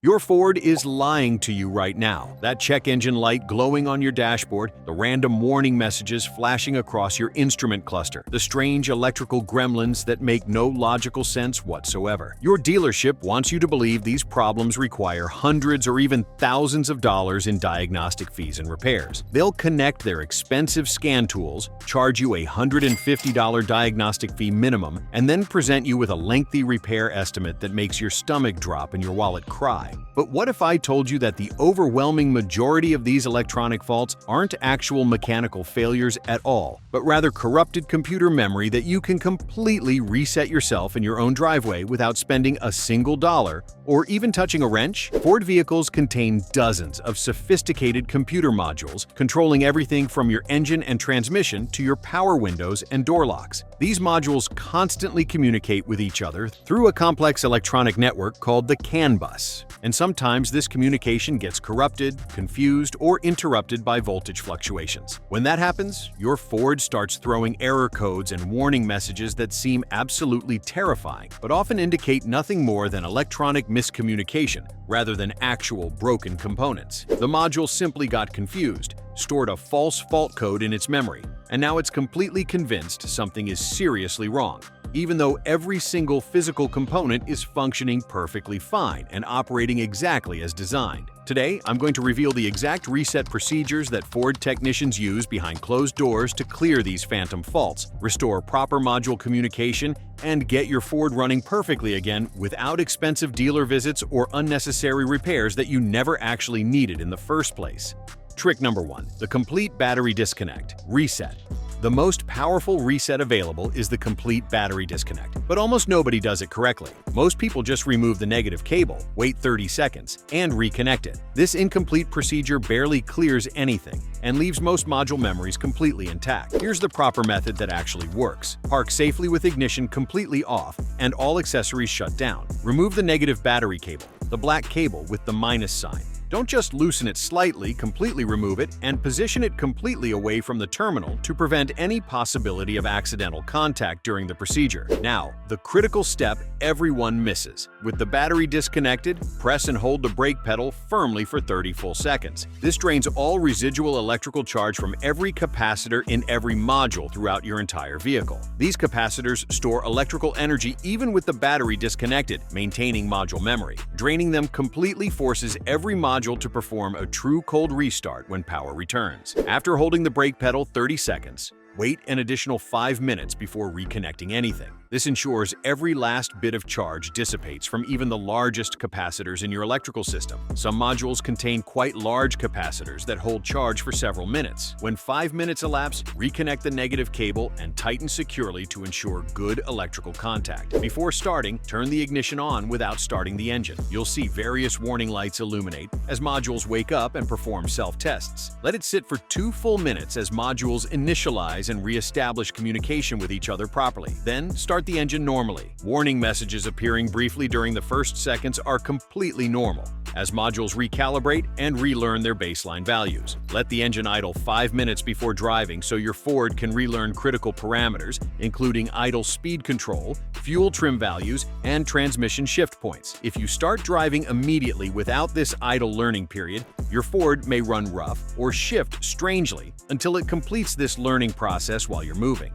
Your Ford is lying to you right now. That check engine light glowing on your dashboard, the random warning messages flashing across your instrument cluster, the strange electrical gremlins that make no logical sense whatsoever. Your dealership wants you to believe these problems require hundreds or even thousands of dollars in diagnostic fees and repairs. They'll connect their expensive scan tools, charge you a $150 diagnostic fee minimum, and then present you with a lengthy repair estimate that makes your stomach drop and your wallet cry. But what if I told you that the overwhelming majority of these electronic faults aren't actual mechanical failures at all, but rather corrupted computer memory that you can completely reset yourself in your own driveway without spending a single dollar or even touching a wrench? Ford vehicles contain dozens of sophisticated computer modules controlling everything from your engine and transmission to your power windows and door locks. These modules constantly communicate with each other through a complex electronic network called the CAN bus. And sometimes this communication gets corrupted, confused, or interrupted by voltage fluctuations. When that happens, your Ford starts throwing error codes and warning messages that seem absolutely terrifying, but often indicate nothing more than electronic miscommunication rather than actual broken components. The module simply got confused, stored a false fault code in its memory, and now it's completely convinced something is seriously wrong, even though every single physical component is functioning perfectly fine and operating exactly as designed. Today, I'm going to reveal the exact reset procedures that Ford technicians use behind closed doors to clear these phantom faults, restore proper module communication, and get your Ford running perfectly again without expensive dealer visits or unnecessary repairs that you never actually needed in the first place. Trick number 1. The complete battery disconnect. Reset. The most powerful reset available is the complete battery disconnect, but almost nobody does it correctly. Most people just remove the negative cable, wait 30 seconds, and reconnect it. This incomplete procedure barely clears anything and leaves most module memories completely intact. Here's the proper method that actually works. Park safely with ignition completely off and all accessories shut down. Remove the negative battery cable, the black cable with the minus sign. Don't just loosen it slightly, completely remove it, and position it completely away from the terminal to prevent any possibility of accidental contact during the procedure. Now, the critical step everyone misses. With the battery disconnected, press and hold the brake pedal firmly for 30 full seconds. This drains all residual electrical charge from every capacitor in every module throughout your entire vehicle. These capacitors store electrical energy even with the battery disconnected, maintaining module memory. Draining them completely forces every module to perform a true cold restart when power returns. After holding the brake pedal 30 seconds, wait an additional 5 minutes before reconnecting anything. This ensures every last bit of charge dissipates from even the largest capacitors in your electrical system. Some modules contain quite large capacitors that hold charge for several minutes. When 5 minutes elapse, reconnect the negative cable and tighten securely to ensure good electrical contact. Before starting, turn the ignition on without starting the engine. You'll see various warning lights illuminate as modules wake up and perform self-tests. Let it sit for 2 full minutes as modules initialize and re-establish communication with each other properly. Then, start the engine normally. Warning messages appearing briefly during the first seconds are completely normal, as modules recalibrate and relearn their baseline values. Let the engine idle 5 minutes before driving so your Ford can relearn critical parameters, including idle speed control, fuel trim values, and transmission shift points. If you start driving immediately without this idle learning period, your Ford may run rough or shift strangely until it completes this learning process while you're moving.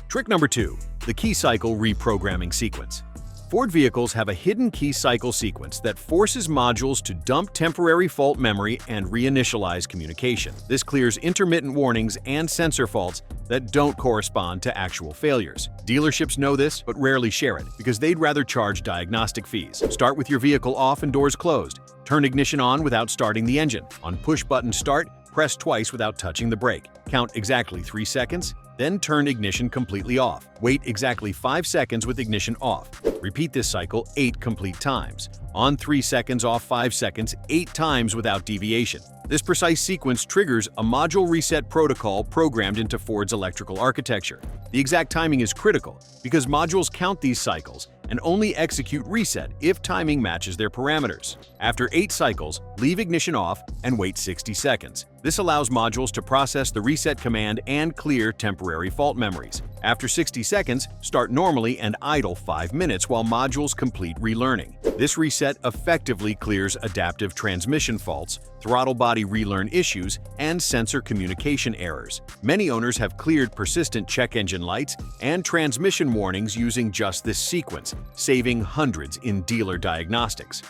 Trick number 2. The key cycle reprogramming sequence. Ford vehicles have a hidden key cycle sequence that forces modules to dump temporary fault memory and reinitialize communication. This clears intermittent warnings and sensor faults that don't correspond to actual failures. Dealerships know this, but rarely share it because they'd rather charge diagnostic fees. Start with your vehicle off and doors closed. Turn ignition on without starting the engine. On push-button start, press twice without touching the brake. Count exactly 3 seconds, then turn ignition completely off. Wait exactly 5 seconds with ignition off. Repeat this cycle 8 complete times. On 3 seconds, off 5 seconds, 8 times without deviation. This precise sequence triggers a module reset protocol programmed into Ford's electrical architecture. The exact timing is critical because modules count these cycles and only execute reset if timing matches their parameters. After 8 cycles, leave ignition off and wait 60 seconds. This allows modules to process the reset command and clear temporary fault memories. After 60 seconds, start normally and idle 5 minutes while modules complete relearning. This reset effectively clears adaptive transmission faults, throttle body relearn issues, and sensor communication errors. Many owners have cleared persistent check engine lights and transmission warnings using just this sequence, saving hundreds in dealer diagnostics.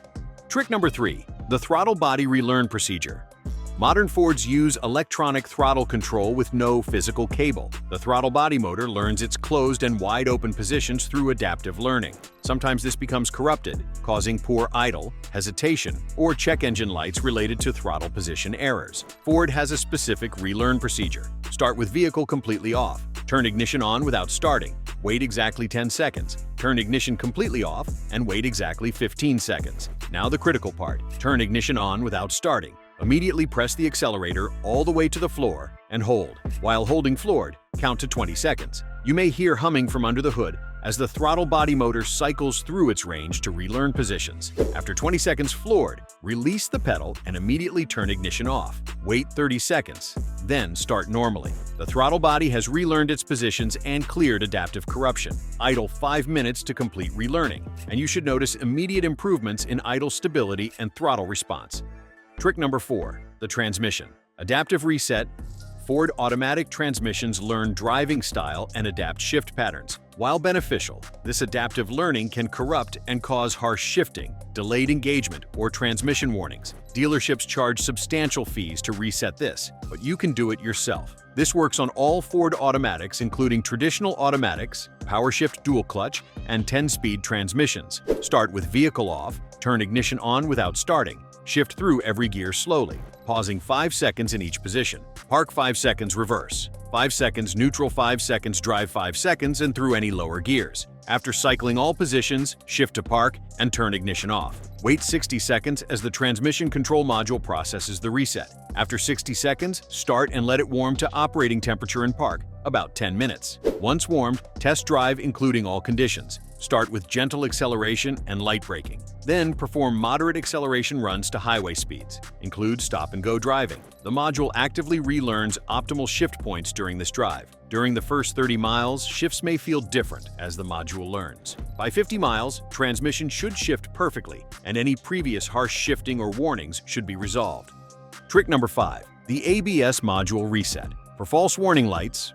Trick number 3. The throttle body relearn procedure. Modern Fords use electronic throttle control with no physical cable. The throttle body motor learns its closed and wide-open positions through adaptive learning. Sometimes this becomes corrupted, causing poor idle, hesitation, or check engine lights related to throttle position errors. Ford has a specific relearn procedure. Start with vehicle completely off. Turn ignition on without starting. Wait exactly 10 seconds. Turn ignition completely off and wait exactly 15 seconds. Now the critical part. Turn ignition on without starting. Immediately press the accelerator all the way to the floor and hold. While holding floored, count to 20 seconds. You may hear humming from under the hood as the throttle body motor cycles through its range to relearn positions. After 20 seconds floored, release the pedal and immediately turn ignition off. Wait 30 seconds, then start normally. The throttle body has relearned its positions and cleared adaptive corruption. Idle 5 minutes to complete relearning, and you should notice immediate improvements in idle stability and throttle response. Trick number 4. The transmission. Adaptive reset. Ford automatic transmissions learn driving style and adapt shift patterns. While beneficial, this adaptive learning can corrupt and cause harsh shifting, delayed engagement, or transmission warnings. Dealerships charge substantial fees to reset this, but you can do it yourself. This works on all Ford automatics, including traditional automatics, PowerShift dual clutch, and 10-speed transmissions. Start with vehicle off, turn ignition on without starting. Shift through every gear slowly, pausing 5 seconds in each position. Park 5 seconds, reverse. 5 seconds, neutral 5 seconds, drive 5 seconds, and through any lower gears. After cycling all positions, shift to park and turn ignition off. Wait 60 seconds as the transmission control module processes the reset. After 60 seconds, start and let it warm to operating temperature and park, about 10 minutes. Once warmed, test drive including all conditions. Start with gentle acceleration and light braking. Then perform moderate acceleration runs to highway speeds. Include stop-and-go driving. The module actively relearns optimal shift points during this drive. During the first 30 miles, shifts may feel different as the module learns. By 50 miles, transmission should shift perfectly, and any previous harsh shifting or warnings should be resolved. Trick number 5. The ABS module reset. For false warning lights,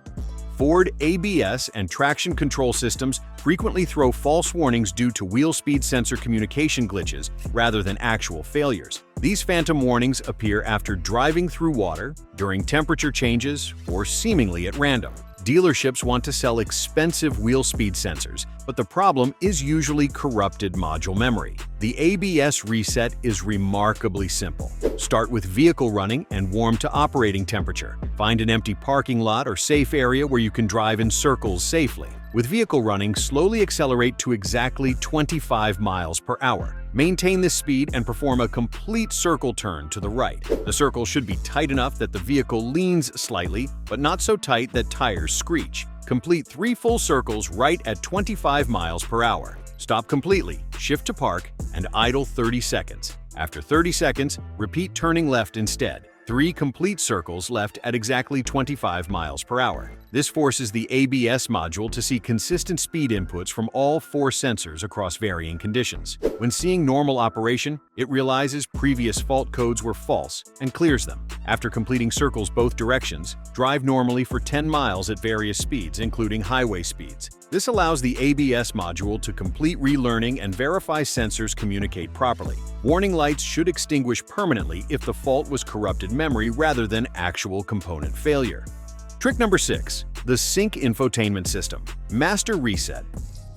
Ford ABS and traction control systems frequently throw false warnings due to wheel speed sensor communication glitches rather than actual failures. These phantom warnings appear after driving through water, during temperature changes, or seemingly at random. Dealerships want to sell expensive wheel speed sensors, but the problem is usually corrupted module memory. The ABS reset is remarkably simple. Start with vehicle running and warm to operating temperature. Find an empty parking lot or safe area where you can drive in circles safely. With vehicle running, slowly accelerate to exactly 25 miles per hour. Maintain this speed and perform a complete circle turn to the right. The circle should be tight enough that the vehicle leans slightly, but not so tight that tires screech. Complete 3 full circles right at 25 miles per hour. Stop completely, shift to park, and idle 30 seconds. After 30 seconds, repeat turning left instead. 3 complete circles left at exactly 25 miles per hour. This forces the ABS module to see consistent speed inputs from all 4 sensors across varying conditions. When seeing normal operation, it realizes previous fault codes were false and clears them. After completing circles both directions, drive normally for 10 miles at various speeds, including highway speeds. This allows the ABS module to complete relearning and verify sensors communicate properly. Warning lights should extinguish permanently if the fault was corrupted memory rather than actual component failure. Trick number 6. The Sync infotainment system. Master reset.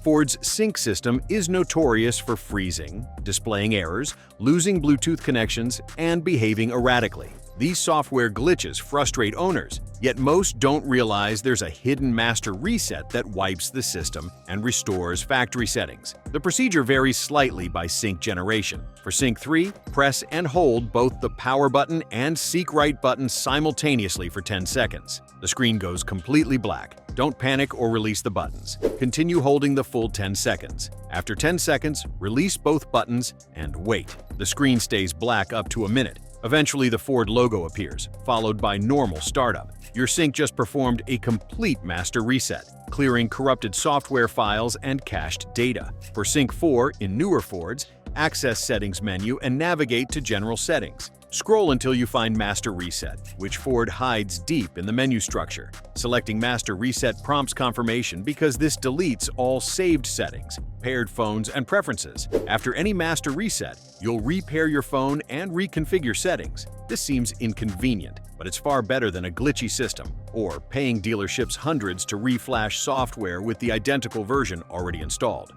Ford's Sync system is notorious for freezing, displaying errors, losing Bluetooth connections, and behaving erratically. These software glitches frustrate owners, yet most don't realize there's a hidden master reset that wipes the system and restores factory settings. The procedure varies slightly by sync generation. For Sync 3, press and hold both the power button and seek right button simultaneously for 10 seconds. The screen goes completely black. Don't panic or release the buttons. Continue holding the full 10 seconds. After 10 seconds, release both buttons and wait. The screen stays black up to a minute. Eventually, the Ford logo appears, followed by normal startup. Your sync just performed a complete master reset, clearing corrupted software files and cached data. For Sync 4 in newer Fords, access Settings menu and navigate to General Settings. Scroll until you find Master Reset, which Ford hides deep in the menu structure. Selecting Master Reset prompts confirmation because this deletes all saved settings, paired phones, and preferences. After any Master Reset, you'll repair your phone and reconfigure settings. This seems inconvenient, but it's far better than a glitchy system or paying dealerships hundreds to reflash software with the identical version already installed.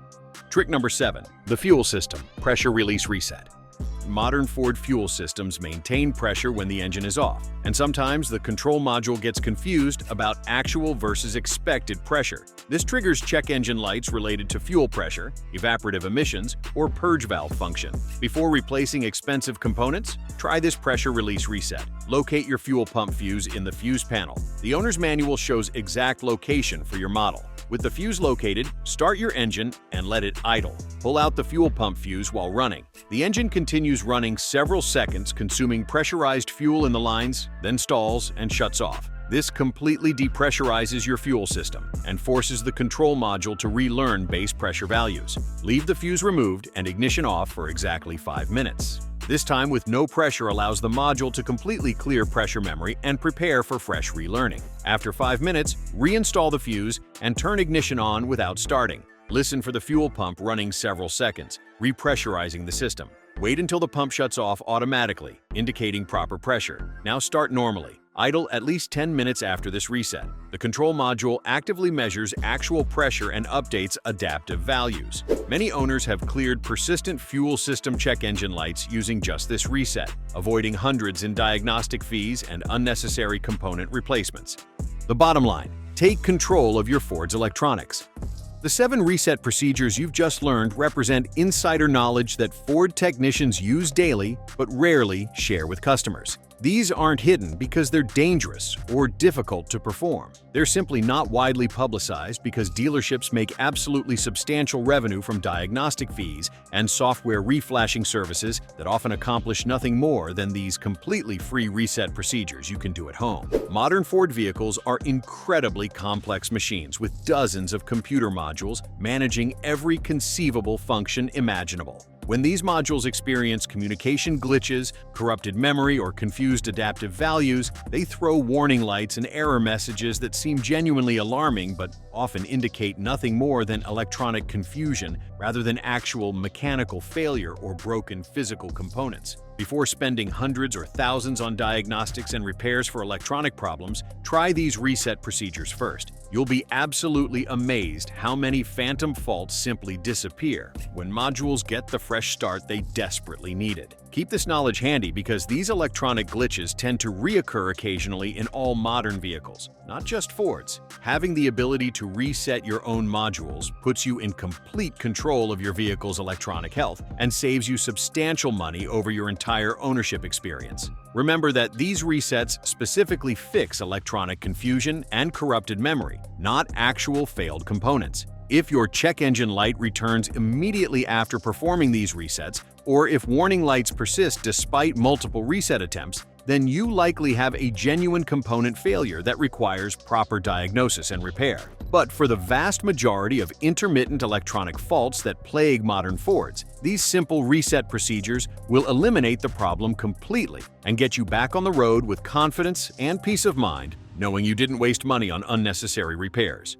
Trick number 7. The fuel system pressure release reset. Modern Ford fuel systems maintain pressure when the engine is off, and sometimes the control module gets confused about actual versus expected pressure. This triggers check engine lights related to fuel pressure, evaporative emissions, or purge valve function. Before replacing expensive components, try this pressure release reset. Locate your fuel pump fuse in the fuse panel. The owner's manual shows exact location for your model. With the fuse located, start your engine and let it idle. Pull out the fuel pump fuse while running. The engine continues running several seconds, consuming pressurized fuel in the lines, then stalls and shuts off. This completely depressurizes your fuel system and forces the control module to relearn base pressure values. Leave the fuse removed and ignition off for exactly 5 minutes. This time with no pressure allows the module to completely clear pressure memory and prepare for fresh relearning. After 5 minutes, reinstall the fuse and turn ignition on without starting. Listen for the fuel pump running several seconds, repressurizing the system. Wait until the pump shuts off automatically, indicating proper pressure. Now start normally. Idle at least 10 minutes after this reset. The control module actively measures actual pressure and updates adaptive values. Many owners have cleared persistent fuel system check engine lights using just this reset, avoiding hundreds in diagnostic fees and unnecessary component replacements. The bottom line: take control of your Ford's electronics. The 7 reset procedures you've just learned represent insider knowledge that Ford technicians use daily but rarely share with customers. These aren't hidden because they're dangerous or difficult to perform. They're simply not widely publicized because dealerships make absolutely substantial revenue from diagnostic fees and software reflashing services that often accomplish nothing more than these completely free reset procedures you can do at home. Modern Ford vehicles are incredibly complex machines with dozens of computer modules managing every conceivable function imaginable. When these modules experience communication glitches, corrupted memory, or confused adaptive values, they throw warning lights and error messages that seem genuinely alarming but often indicate nothing more than electronic confusion rather than actual mechanical failure or broken physical components. Before spending hundreds or thousands on diagnostics and repairs for electronic problems, try these reset procedures first. You'll be absolutely amazed how many phantom faults simply disappear when modules get the fresh start they desperately needed. Keep this knowledge handy because these electronic glitches tend to reoccur occasionally in all modern vehicles, not just Fords. Having the ability to reset your own modules puts you in complete control of your vehicle's electronic health and saves you substantial money over your entire ownership experience. Remember that these resets specifically fix electronic confusion and corrupted memory, not actual failed components. If your check engine light returns immediately after performing these resets, or if warning lights persist despite multiple reset attempts, then you likely have a genuine component failure that requires proper diagnosis and repair. But for the vast majority of intermittent electronic faults that plague modern Fords, these simple reset procedures will eliminate the problem completely and get you back on the road with confidence and peace of mind, knowing you didn't waste money on unnecessary repairs.